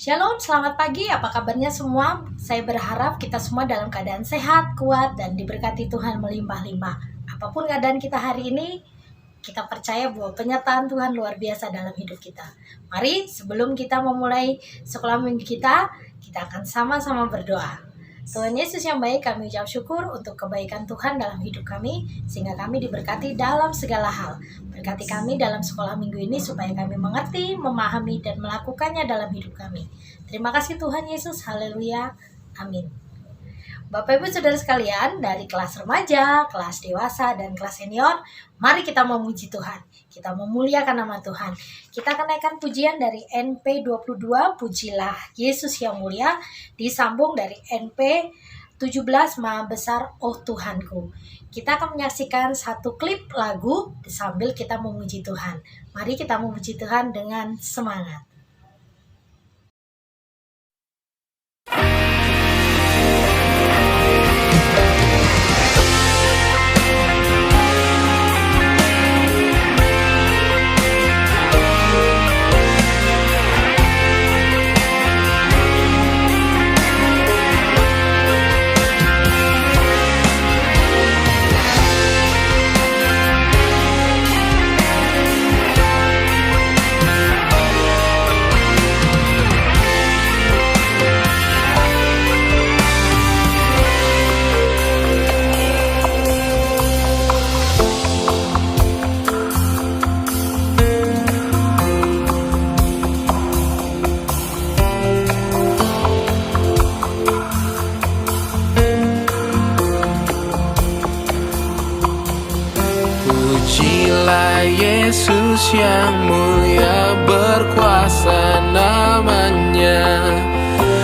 Shalom, selamat pagi. Apa kabarnya semua? Saya berharap kita semua dalam keadaan sehat, kuat, dan diberkati Tuhan melimpah-limpah. Apapun keadaan kita hari ini, kita percaya bahwa penyertaan Tuhan luar biasa dalam hidup kita. Mari sebelum kita memulai sekolah minggu kita akan sama-sama berdoa. Tuhan Yesus yang baik, kami ucap syukur untuk kebaikan Tuhan dalam hidup kami, sehingga kami diberkati dalam segala hal. Berkati kami dalam sekolah minggu ini supaya kami mengerti, memahami, dan melakukannya dalam hidup kami. Terima kasih Tuhan Yesus, haleluya, amin. Bapak Ibu Saudara sekalian, dari kelas remaja, kelas dewasa, dan kelas senior, mari kita memuji Tuhan. Kita memuliakan nama Tuhan. Kita akan naikkan pujian dari NP 22, Pujilah Yesus yang mulia, disambung dari NP 17, Maha Besar Oh Tuhanku. Kita akan menyaksikan satu klip lagu sambil kita memuji Tuhan. Mari kita memuji Tuhan dengan semangat. Yesus yang mulia, berkuasa namanya.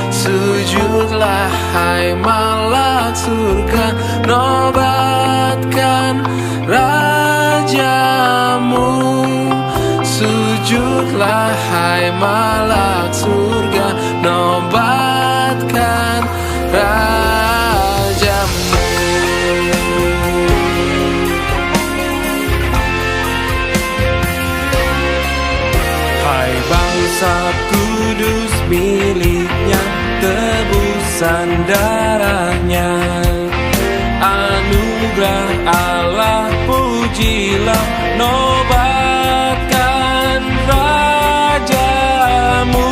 Sujudlah hai malaikat surga, nobatkan rajamu. Sujudlah hai malaikat surga, nobatkan rajamu. Bangsa kudus miliknya, tebusan darahnya. Anugerah Allah pujilah, nobatkan rajamu.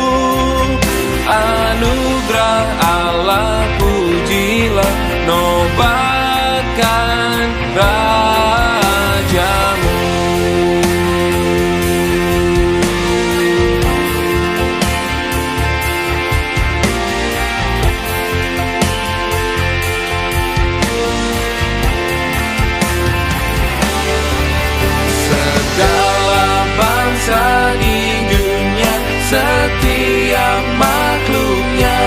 Anugerah Allah pujilah, nobatkan rajamu. Di dunia setiap makhluknya,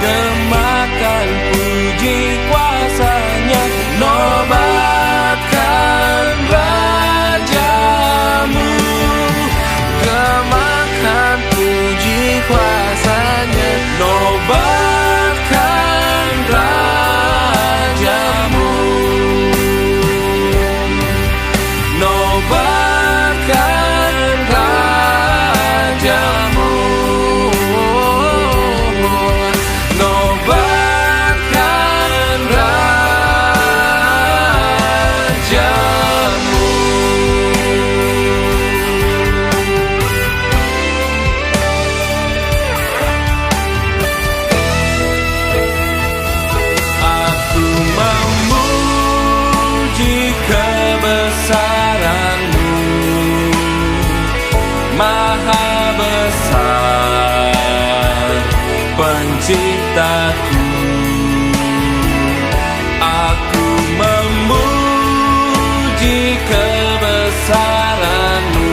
gemakan puji kuasanya, nobatkan rajamu. Gemakan puji kuasanya, nobatkan rajamu. Nobatkan rajamu, nobatkan rajamu. Aku memuji kebesaran-Mu, Maha besar Penciptaku. Aku memuji kebesaran-Mu,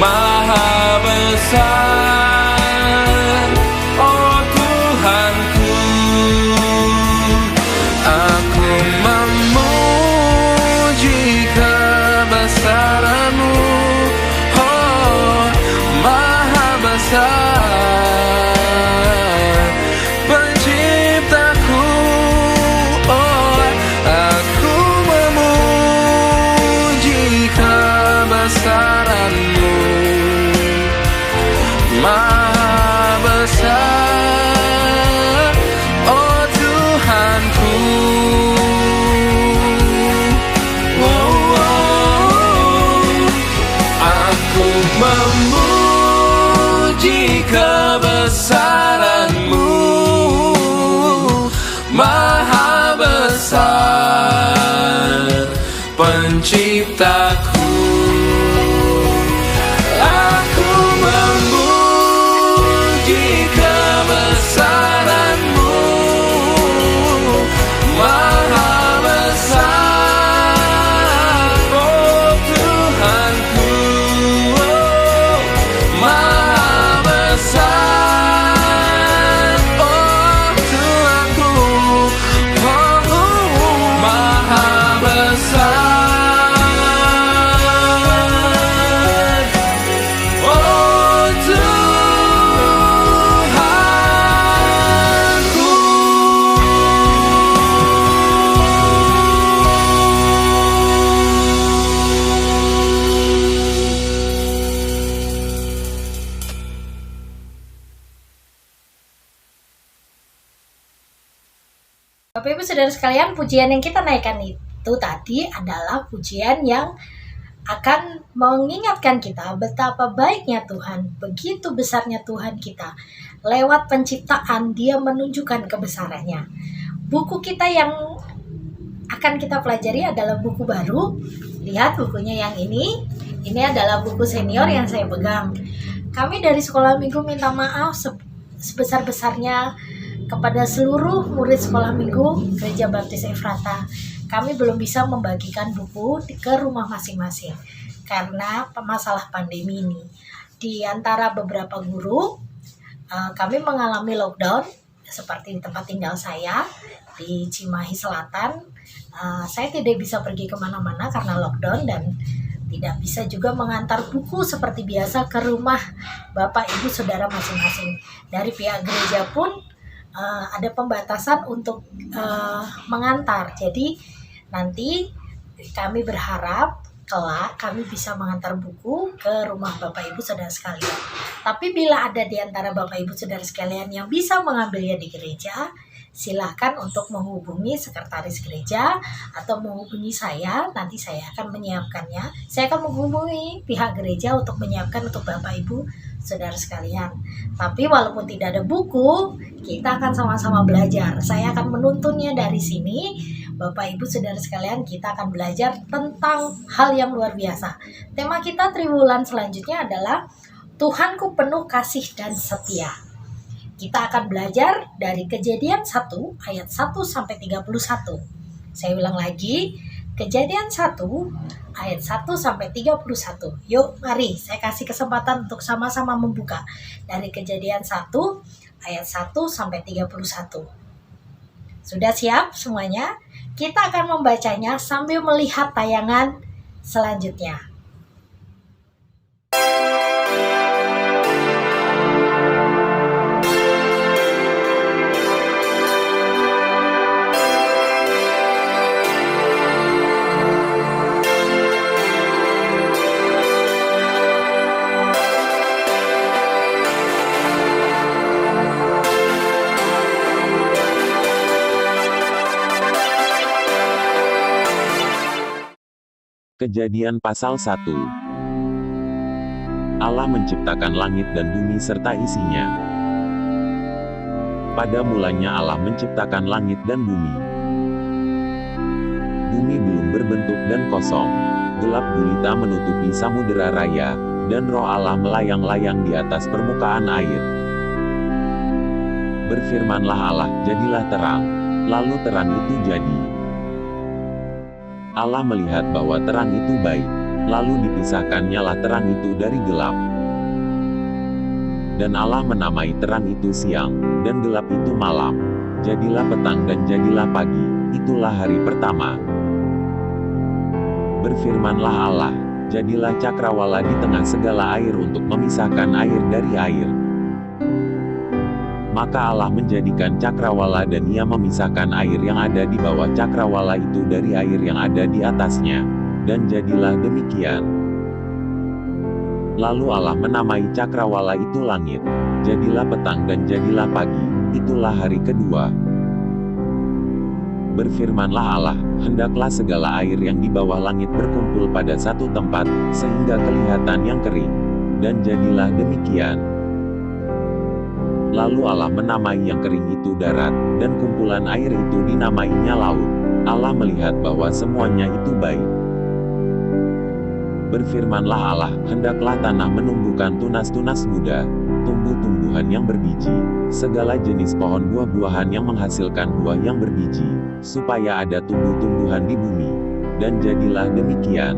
Maha besar Oh Tuhanku. Aku memuji kebesaran-Mu, oh Maha besar. Bapak Ibu Saudara sekalian, pujian yang kita naikkan itu tadi adalah pujian yang akan mengingatkan kita betapa baiknya Tuhan, begitu besarnya Tuhan kita. Lewat penciptaan, Dia menunjukkan kebesarannya. Buku kita yang akan kita pelajari adalah buku baru. Lihat bukunya yang ini adalah buku senior yang saya pegang. Kami dari Sekolah Minggu minta maaf sebesar-besarnya kepada seluruh murid Sekolah Minggu Gereja Baptis Efrata. Kami belum bisa membagikan buku ke rumah masing-masing karena masalah pandemi ini. Di antara beberapa guru, kami mengalami lockdown seperti di tempat tinggal saya di Cimahi Selatan. Saya tidak bisa pergi kemana-mana karena lockdown dan tidak bisa juga mengantar buku seperti biasa ke rumah Bapak Ibu Saudara masing-masing. Dari pihak gereja pun ada pembatasan untuk mengantar. Jadi nanti kami berharap kelak kami bisa mengantar buku ke rumah Bapak Ibu Saudara sekalian. Tapi bila ada di antara Bapak Ibu Saudara sekalian yang bisa mengambilnya di gereja, silakan untuk menghubungi sekretaris gereja atau menghubungi saya. Nanti saya akan menyiapkannya. Saya akan menghubungi pihak gereja untuk menyiapkan untuk Bapak Ibu Saudara sekalian. Tapi walaupun tidak ada buku, kita akan sama-sama belajar. Saya akan menuntunnya dari sini. Bapak Ibu Saudara sekalian, kita akan belajar tentang hal yang luar biasa. Tema kita triwulan selanjutnya adalah Tuhanku penuh kasih dan setia. Kita akan belajar dari Kejadian 1 ayat 1 sampai 31. Saya ulang lagi, Kejadian 1 ayat 1 sampai 31. Yuk, mari saya kasih kesempatan untuk sama-sama membuka dari Kejadian 1 ayat 1 sampai 31. Sudah siap semuanya? Kita akan membacanya sambil melihat tayangan selanjutnya. Kejadian pasal 1. Allah menciptakan langit dan bumi serta isinya. Pada mulanya Allah menciptakan langit dan bumi. Bumi belum berbentuk dan kosong. Gelap gulita menutupi samudera raya, dan roh Allah melayang-layang di atas permukaan air. Berfirmanlah Allah, jadilah terang. Lalu terang itu jadi. Allah melihat bahwa terang itu baik, lalu dipisahkannyalah terang itu dari gelap. Dan Allah menamai terang itu siang, dan gelap itu malam. Jadilah petang dan jadilah pagi, itulah hari pertama. Berfirmanlah Allah, jadilah cakrawala di tengah segala air untuk memisahkan air dari air. Maka Allah menjadikan cakrawala dan Ia memisahkan air yang ada di bawah cakrawala itu dari air yang ada di atasnya. Dan jadilah demikian. Lalu Allah menamai cakrawala itu langit. Jadilah petang dan jadilah pagi, itulah hari kedua. Berfirmanlah Allah, hendaklah segala air yang di bawah langit berkumpul pada satu tempat, sehingga kelihatan yang kering. Dan jadilah demikian. Lalu Allah menamai yang kering itu darat, dan kumpulan air itu dinamainya laut. Allah melihat bahwa semuanya itu baik. Berfirmanlah Allah, hendaklah tanah menumbuhkan tunas-tunas muda, tumbuh-tumbuhan yang berbiji, segala jenis pohon buah-buahan yang menghasilkan buah yang berbiji, supaya ada tumbuh-tumbuhan di bumi. Dan jadilah demikian.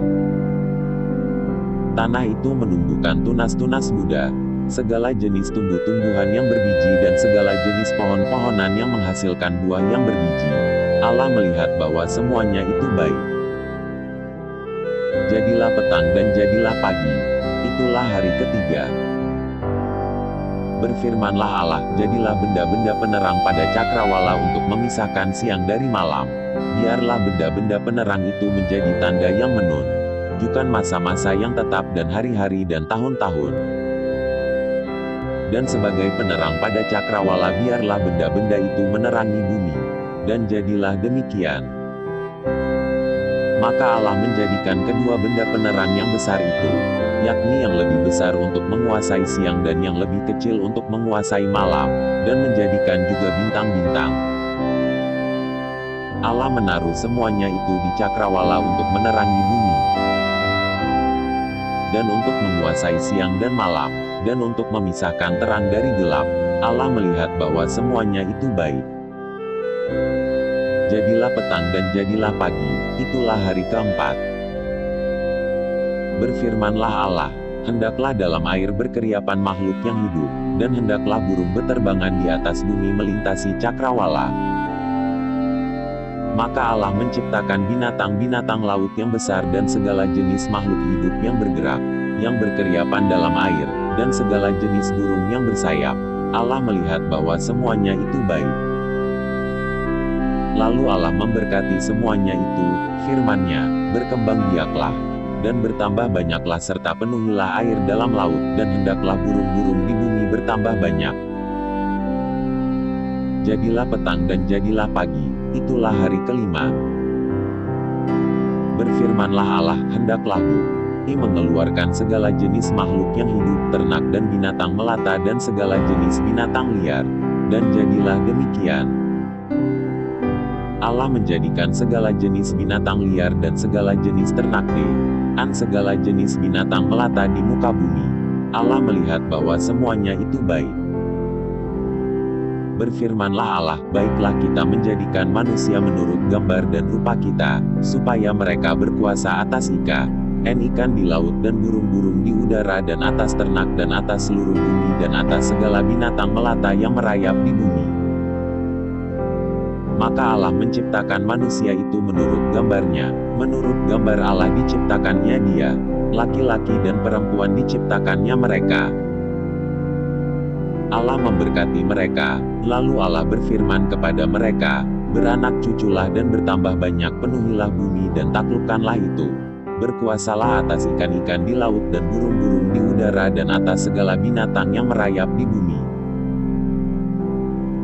Tanah itu menumbuhkan tunas-tunas muda, segala jenis tumbuh-tumbuhan yang berbiji dan segala jenis pohon-pohonan yang menghasilkan buah yang berbiji. Allah melihat bahwa semuanya itu baik. Jadilah petang dan jadilah pagi, itulah hari ketiga. Berfirmanlah Allah, jadilah benda-benda penerang pada cakrawala untuk memisahkan siang dari malam. Biarlah benda-benda penerang itu menjadi tanda yang menunjukkan masa-masa yang tetap dan hari-hari dan tahun-tahun. Dan sebagai penerang pada cakrawala biarlah benda-benda itu menerangi bumi. dan jadilah demikian. Maka Allah menjadikan kedua benda penerang yang besar itu, yakni yang lebih besar untuk menguasai siang dan yang lebih kecil untuk menguasai malam, dan menjadikan juga bintang-bintang. Allah menaruh semuanya itu di cakrawala untuk menerangi bumi, dan untuk menguasai siang dan malam, dan untuk memisahkan terang dari gelap. Allah melihat bahwa semuanya itu baik. Jadilah petang dan jadilah pagi, itulah hari keempat. Berfirmanlah Allah, hendaklah dalam air berkeriapan makhluk yang hidup, dan hendaklah burung beterbangan di atas bumi melintasi cakrawala. Maka Allah menciptakan binatang-binatang laut yang besar dan segala jenis makhluk hidup yang bergerak, yang berkeriapan dalam air, dan segala jenis burung yang bersayap. Allah melihat bahwa semuanya itu baik. Lalu Allah memberkati semuanya itu, firman-Nya, berkembang biaklah, dan bertambah banyaklah serta penuhilah air dalam laut, dan hendaklah burung-burung di bumi bertambah banyak. Jadilah petang dan jadilah pagi, itulah hari kelima. Berfirmanlah Allah, hendaklah bumi mengeluarkan segala jenis makhluk yang hidup, ternak dan binatang melata dan segala jenis binatang liar. Dan jadilah demikian. Allah menjadikan segala jenis binatang liar dan segala jenis ternak dan segala jenis binatang melata di muka bumi. Allah melihat bahwa semuanya itu baik. Berfirmanlah Allah, baiklah kita menjadikan manusia menurut gambar dan rupa kita, supaya mereka berkuasa atas ikan di laut dan burung-burung di udara dan atas ternak dan atas seluruh bumi dan atas segala binatang melata yang merayap di bumi. Maka Allah menciptakan manusia itu menurut gambarnya, menurut gambar Allah diciptakannya dia, laki-laki dan perempuan diciptakannya mereka. Allah memberkati mereka, lalu Allah berfirman kepada mereka, beranak cuculah dan bertambah banyak, penuhilah bumi dan taklukkanlah itu. Berkuasalah atas ikan-ikan di laut dan burung-burung di udara dan atas segala binatang yang merayap di bumi.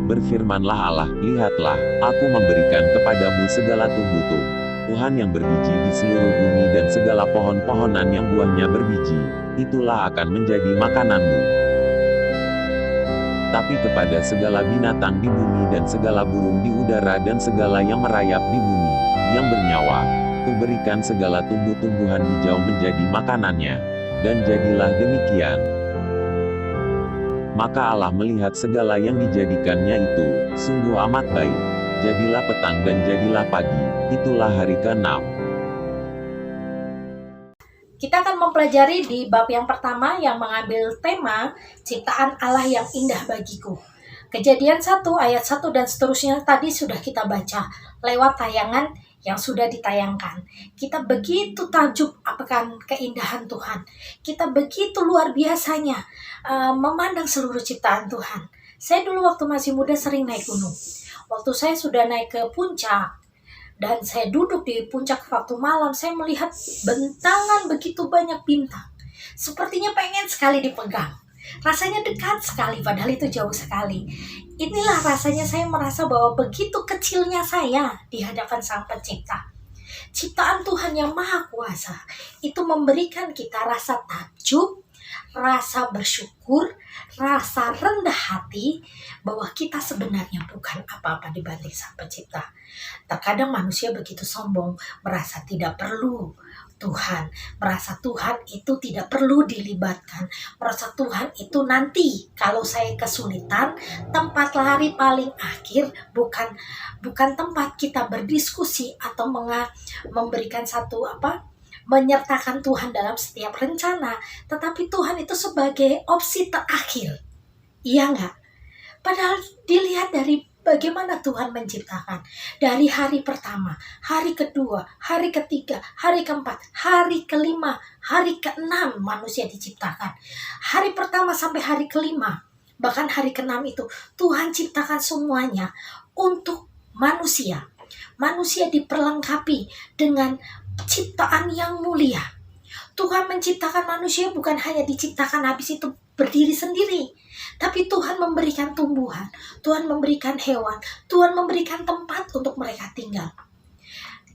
Berfirmanlah Allah, lihatlah, aku memberikan kepadamu segala tumbuh-tumbuhan yang berbiji di seluruh bumi dan segala pohon-pohonan yang buahnya berbiji, itulah akan menjadi makananmu. Tapi kepada segala binatang di bumi dan segala burung di udara dan segala yang merayap di bumi, yang bernyawa, kuberikan segala tumbuh-tumbuhan hijau menjadi makanannya. Dan jadilah demikian. Maka Allah melihat segala yang dijadikannya itu, sungguh amat baik. Jadilah petang dan jadilah pagi, itulah hari ke-6. Kita akan mempelajari di bab yang pertama yang mengambil tema ciptaan Allah yang indah bagiku. Kejadian 1 ayat 1 dan seterusnya tadi sudah kita baca lewat tayangan yang sudah ditayangkan. Kita begitu takjub akan keindahan Tuhan. Kita begitu luar biasanya memandang seluruh ciptaan Tuhan. Saya dulu waktu masih muda sering naik gunung. Waktu saya sudah naik ke puncak, dan saya duduk di puncak waktu malam, saya melihat bentangan begitu banyak bintang. Sepertinya pengen sekali dipegang. Rasanya dekat sekali, padahal itu jauh sekali. Inilah rasanya saya merasa bahwa begitu kecilnya saya di hadapan Sang Pencipta. Ciptaan Tuhan yang Maha Kuasa itu memberikan kita rasa takjub, rasa bersyukur, rasa rendah hati bahwa kita sebenarnya bukan apa-apa dibanding Sang Pencipta. Terkadang manusia begitu sombong, merasa tidak perlu Tuhan, merasa Tuhan itu tidak perlu dilibatkan, merasa Tuhan itu nanti kalau saya kesulitan, tempat lari paling akhir bukan tempat kita berdiskusi atau memberikan satu menyertakan Tuhan dalam setiap rencana, tetapi Tuhan itu sebagai opsi terakhir. Iya enggak? Padahal dilihat dari bagaimana Tuhan menciptakan. Dari hari pertama, hari kedua, hari ketiga, hari keempat, hari kelima, hari keenam manusia diciptakan. Hari pertama sampai hari kelima, bahkan hari keenam itu Tuhan ciptakan semuanya untuk manusia. Manusia diperlengkapi dengan ciptaan yang mulia. Tuhan menciptakan manusia bukan hanya diciptakan habis itu berdiri sendiri, tapi Tuhan memberikan tumbuhan, Tuhan memberikan hewan, Tuhan memberikan tempat untuk mereka tinggal.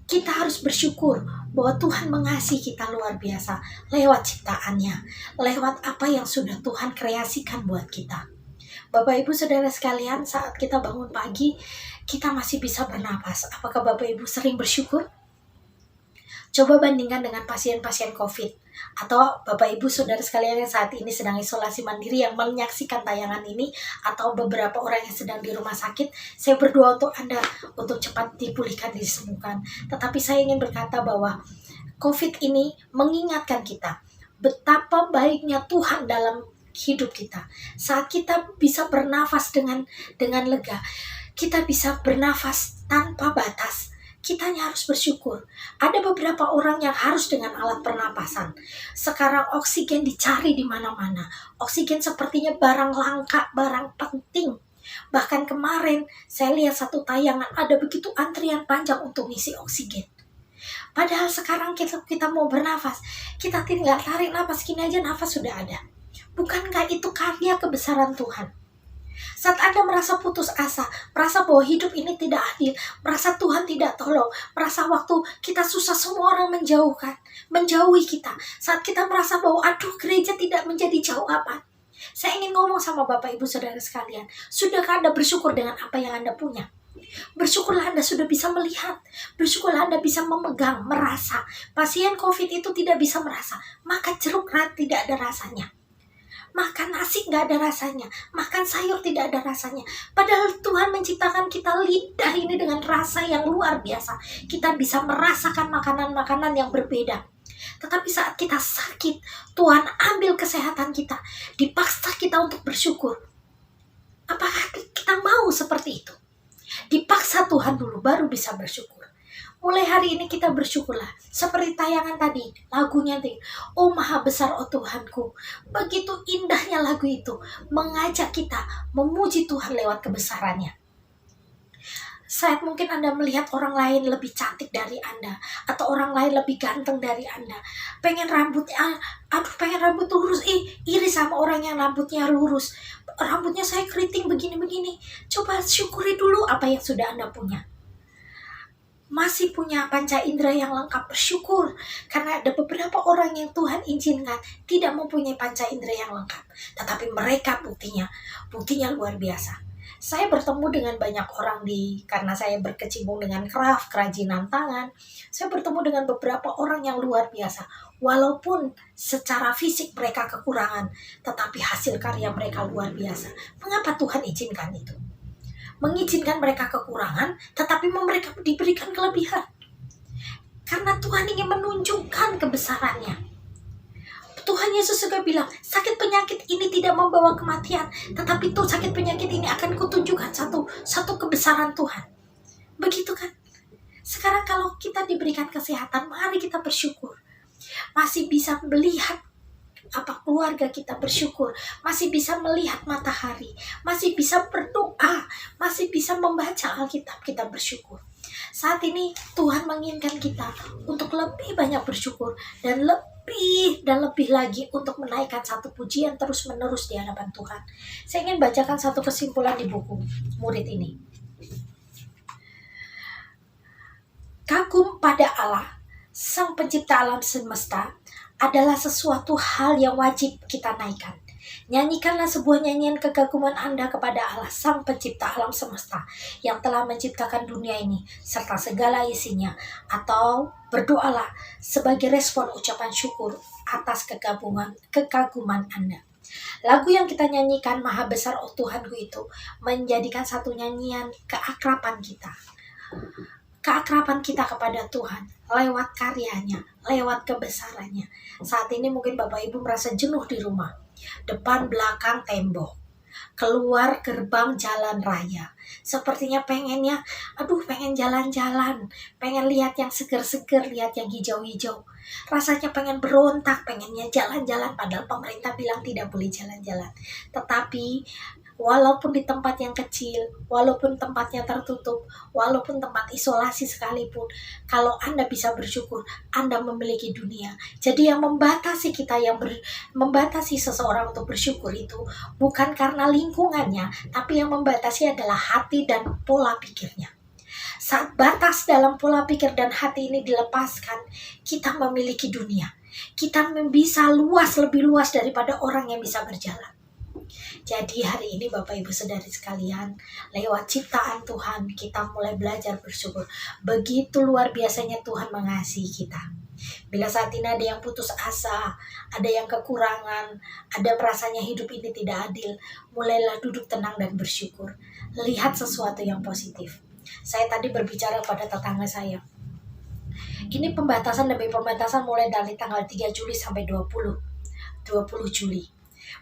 Kita harus bersyukur bahwa Tuhan mengasihi kita luar biasa lewat ciptaannya, lewat apa yang sudah Tuhan kreasikan buat kita. Bapak Ibu Saudara sekalian, saat kita bangun pagi, kita masih bisa bernapas. Apakah Bapak Ibu sering bersyukur? Coba bandingkan dengan pasien-pasien COVID, atau Bapak Ibu Saudara sekalian yang saat ini sedang isolasi mandiri yang menyaksikan tayangan ini, atau beberapa orang yang sedang di rumah sakit. Saya berdoa untuk Anda untuk cepat dipulihkan, disembuhkan. Tetapi saya ingin berkata bahwa COVID ini mengingatkan kita betapa baiknya Tuhan dalam hidup kita. Saat kita bisa bernafas dengan lega, kita bisa bernafas tanpa batas. Kitanya harus bersyukur. Ada beberapa orang yang harus dengan alat pernapasan. Sekarang oksigen dicari di mana-mana. Oksigen sepertinya barang langka, barang penting. Bahkan kemarin saya lihat satu tayangan, ada begitu antrian panjang untuk ngisi oksigen. Padahal sekarang kita mau bernafas, kita tinggal tarik nafas, gini aja nafas sudah ada. Bukankah itu karya kebesaran Tuhan? Saat Anda merasa putus asa, merasa bahwa hidup ini tidak adil, merasa Tuhan tidak tolong, merasa waktu kita susah semua orang menjauhi kita. Saat kita merasa bahwa aduh gereja tidak menjadi jawaban. Saya ingin ngomong sama Bapak Ibu Saudara sekalian, sudahkah Anda bersyukur dengan apa yang Anda punya? Bersyukurlah Anda sudah bisa melihat, bersyukurlah Anda bisa memegang, merasa. Pasien COVID itu tidak bisa merasa, makan jeruk tidak ada rasanya. Makan nasi nggak ada rasanya, makan sayur tidak ada rasanya. Padahal Tuhan menciptakan kita lidah ini dengan rasa yang luar biasa. Kita bisa merasakan makanan-makanan yang berbeda. Tetapi saat kita sakit, Tuhan ambil kesehatan kita, dipaksa kita untuk bersyukur. Apakah kita mau seperti itu? Dipaksa Tuhan dulu, baru bisa bersyukur. Mulai hari ini kita bersyukurlah. Seperti tayangan tadi, lagunya tadi. Oh maha besar oh Tuhanku. Begitu indahnya lagu itu. Mengajak kita memuji Tuhan lewat kebesarannya. Saat mungkin Anda melihat orang lain lebih cantik dari Anda, atau orang lain lebih ganteng dari Anda. Pengen rambutnya, pengen rambut lurus. Iri sama orang yang rambutnya lurus. Rambutnya saya keriting begini-begini. Coba syukuri dulu apa yang sudah Anda punya. Masih punya panca indera yang lengkap, bersyukur. Karena ada beberapa orang yang Tuhan izinkan tidak mempunyai panca indera yang lengkap, tetapi mereka buktinya luar biasa. Saya bertemu dengan banyak orang karena saya berkecimpung dengan kerajinan tangan. Saya bertemu dengan beberapa orang yang luar biasa. Walaupun secara fisik mereka kekurangan, tetapi hasil karya mereka luar biasa. Mengapa Tuhan izinkan itu? Mengizinkan mereka kekurangan, tetapi mereka diberikan kelebihan. Karena Tuhan ingin menunjukkan kebesarannya. Tuhan Yesus juga bilang, sakit penyakit ini tidak membawa kematian, tetapi sakit penyakit ini akan kutunjukkan satu kebesaran Tuhan. Begitu kan? Sekarang kalau kita diberikan kesehatan, mari kita bersyukur. Masih bisa melihat keluarga kita, bersyukur. Masih bisa melihat matahari, masih bisa berdoa, masih bisa membaca Alkitab, kita bersyukur. Saat ini Tuhan menginginkan kita untuk lebih banyak bersyukur dan lebih lagi untuk menaikkan satu pujian terus menerus di hadapan Tuhan. Saya ingin bacakan satu kesimpulan di buku murid ini. Kagum pada Allah, Sang Pencipta alam semesta, adalah sesuatu hal yang wajib kita naikkan. Nyanyikanlah sebuah nyanyian kegaguman Anda kepada Allah, Sang Pencipta alam semesta, yang telah menciptakan dunia ini serta segala isinya. Atau berdoalah sebagai respon ucapan syukur atas kekaguman Anda. Lagu yang kita nyanyikan, Maha Besar Oh Tuhanku, itu menjadikan satu nyanyian keakraban kita. Keakraban kita kepada Tuhan lewat karyanya, lewat kebesarannya. Saat ini mungkin Bapak Ibu merasa jenuh di rumah. Depan belakang tembok, keluar gerbang jalan raya. Sepertinya pengen jalan-jalan, pengen lihat yang seger-seger, lihat yang hijau-hijau. Rasanya pengen berontak, pengennya jalan-jalan, padahal pemerintah bilang tidak boleh jalan-jalan. Tetapi Walaupun di tempat yang kecil, walaupun tempatnya tertutup, walaupun tempat isolasi sekalipun, kalau Anda bisa bersyukur, Anda memiliki dunia. Jadi yang membatasi kita, membatasi seseorang untuk bersyukur itu bukan karena lingkungannya, tapi yang membatasi adalah hati dan pola pikirnya. Saat batas dalam pola pikir dan hati ini dilepaskan, kita memiliki dunia. Kita bisa lebih luas daripada orang yang bisa berjalan. Jadi hari ini Bapak Ibu Saudari sekalian, lewat ciptaan Tuhan kita mulai belajar bersyukur. Begitu luar biasanya Tuhan mengasihi kita. Bila saat ini ada yang putus asa, ada yang kekurangan, ada rasanya hidup ini tidak adil, mulailah duduk tenang dan bersyukur. Lihat sesuatu yang positif. Saya tadi berbicara pada tetangga saya. Ini pembatasan demi pembatasan mulai dari tanggal 3 Juli sampai 20 Juli.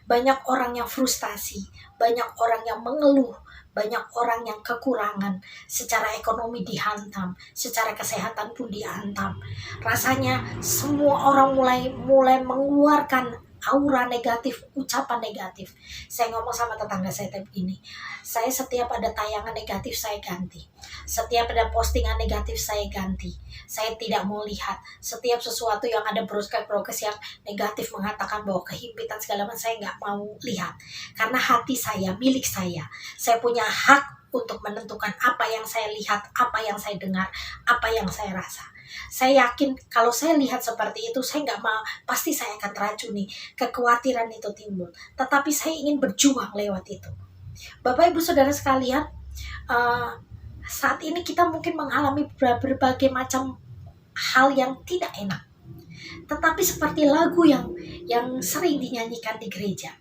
Banyak orang yang frustasi, banyak orang yang mengeluh, banyak orang yang kekurangan, secara ekonomi dihantam, secara kesehatan pun dihantam. Rasanya semua orang mulai mengeluarkan aura negatif, ucapan negatif. Saya ngomong sama tetangga saya begini, saya setiap ada tayangan negatif saya ganti, setiap ada postingan negatif saya ganti. Saya tidak mau lihat setiap sesuatu yang ada progres yang negatif mengatakan bahwa kehimpitan segala macam, saya nggak mau lihat. Karena hati saya milik saya punya hak untuk menentukan apa yang saya lihat, apa yang saya dengar, apa yang saya rasa. Saya yakin kalau saya lihat seperti itu, saya nggak mau, pasti saya akan teracuni, kekhawatiran itu timbul. Tetapi saya ingin berjuang lewat itu. Bapak Ibu Saudara sekalian, saat ini kita mungkin mengalami berbagai macam hal yang tidak enak. Tetapi seperti lagu yang sering dinyanyikan di gereja,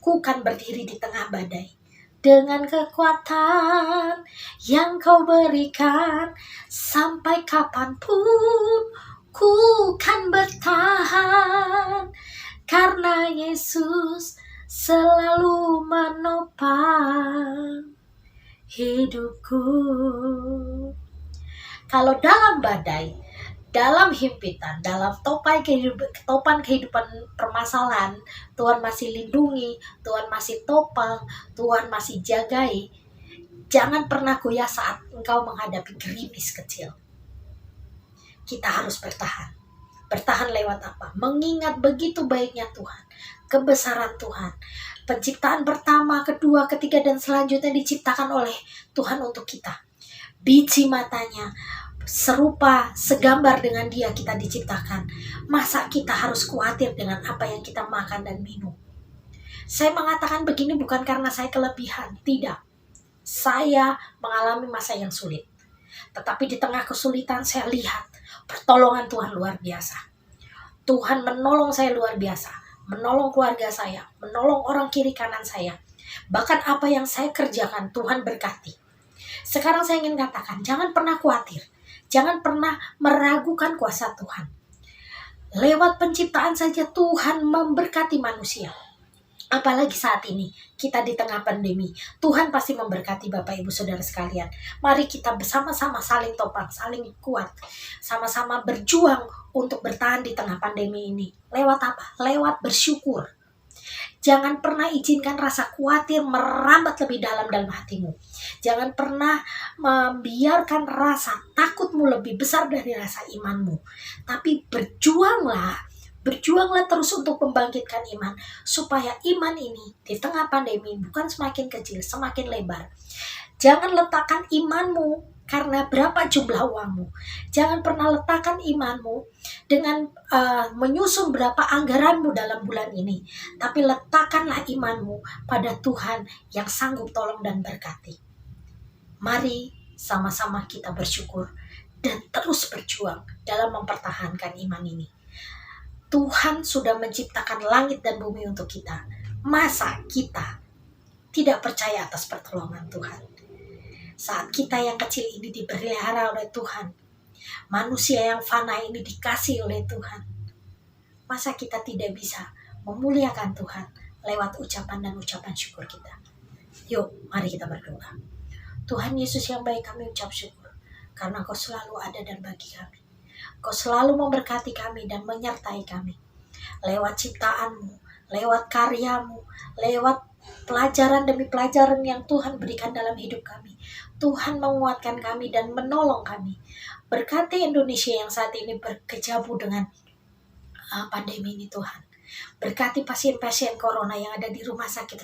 ku kan berdiri di tengah badai. Dengan kekuatan yang kau berikan, sampai kapanpun ku kan bertahan. Karena Yesus selalu menopang hidupku. Kalau dalam badai, dalam himpitan, dalam topan kehidupan permasalahan, Tuhan masih lindungi, Tuhan masih topang, Tuhan masih jagai. Jangan pernah goyah saat engkau menghadapi gerimis kecil. Kita harus bertahan. Bertahan lewat apa? Mengingat begitu baiknya Tuhan, kebesaran Tuhan. Penciptaan pertama, kedua, ketiga, dan selanjutnya diciptakan oleh Tuhan untuk kita. Biji matanya serupa, segambar dengan Dia kita diciptakan. Masa kita harus khawatir dengan apa yang kita makan dan minum? Saya mengatakan begini bukan karena saya kelebihan, tidak. Saya mengalami masa yang sulit. Tetapi di tengah kesulitan saya lihat pertolongan Tuhan luar biasa. Tuhan menolong saya luar biasa, menolong keluarga saya, menolong orang kiri kanan saya. Bahkan apa yang saya kerjakan Tuhan berkati. Sekarang saya ingin katakan, jangan pernah khawatir. Jangan pernah meragukan kuasa Tuhan. Lewat penciptaan saja Tuhan memberkati manusia. Apalagi saat ini, kita di tengah pandemi. Tuhan pasti memberkati Bapak Ibu Saudara sekalian. Mari kita bersama-sama saling topang, saling kuat. Sama-sama berjuang untuk bertahan di tengah pandemi ini. Lewat apa? Lewat bersyukur. Jangan pernah izinkan rasa khawatir merambat lebih dalam hatimu. Jangan pernah membiarkan rasa takutmu lebih besar dari rasa imanmu. Tapi berjuanglah terus untuk membangkitkan iman. Supaya iman ini di tengah pandemi bukan semakin kecil, semakin lebar. Jangan letakkan imanmu karena berapa jumlah uangmu. Jangan pernah letakkan imanmu dengan menyusun berapa anggaranmu dalam bulan ini. Tapi letakkanlah imanmu pada Tuhan yang sanggup tolong dan berkati. Mari sama-sama kita bersyukur dan terus berjuang dalam mempertahankan iman ini. Tuhan sudah menciptakan langit dan bumi untuk kita. Masa kita tidak percaya atas pertolongan Tuhan? Saat kita yang kecil ini dipelihara oleh Tuhan, manusia yang fana ini dikasih oleh Tuhan, masa kita tidak bisa memuliakan Tuhan lewat ucapan dan ucapan syukur kita? Yuk, mari kita berdoa. Tuhan Yesus yang baik, kami ucap syukur karena Kau selalu ada dan bagi kami. Kau selalu memberkati kami dan menyertai kami. Lewat ciptaan-Mu, lewat karyamu, lewat pelajaran demi pelajaran yang Tuhan berikan dalam hidup kami. Tuhan menguatkan kami dan menolong kami. Berkati Indonesia yang saat ini berkecamuk dengan pandemi ini Tuhan. Berkati pasien-pasien corona yang ada di rumah sakit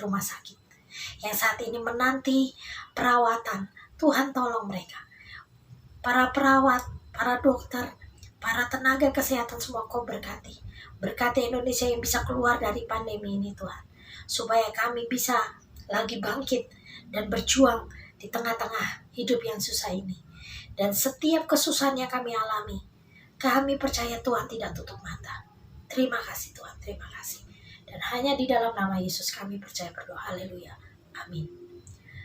yang saat ini menanti perawatan. Tuhan tolong mereka. Para perawat, para dokter, para tenaga kesehatan semua Kau berkati. Berkati Indonesia yang bisa keluar dari pandemi ini Tuhan. Supaya kami bisa lagi bangkit dan berjuang di tengah-tengah hidup yang susah ini. Dan setiap kesusahan yang kami alami, kami percaya Tuhan tidak tutup mata. Terima kasih Tuhan, terima kasih. Dan hanya di dalam nama Yesus kami percaya berdoa. Haleluya. Amin.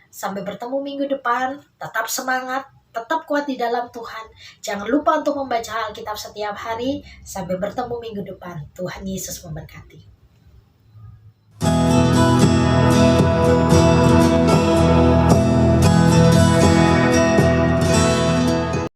Sampai bertemu minggu depan. Tetap semangat, tetap kuat di dalam Tuhan. Jangan lupa untuk membaca Alkitab setiap hari. Sampai bertemu minggu depan. Tuhan Yesus memberkati.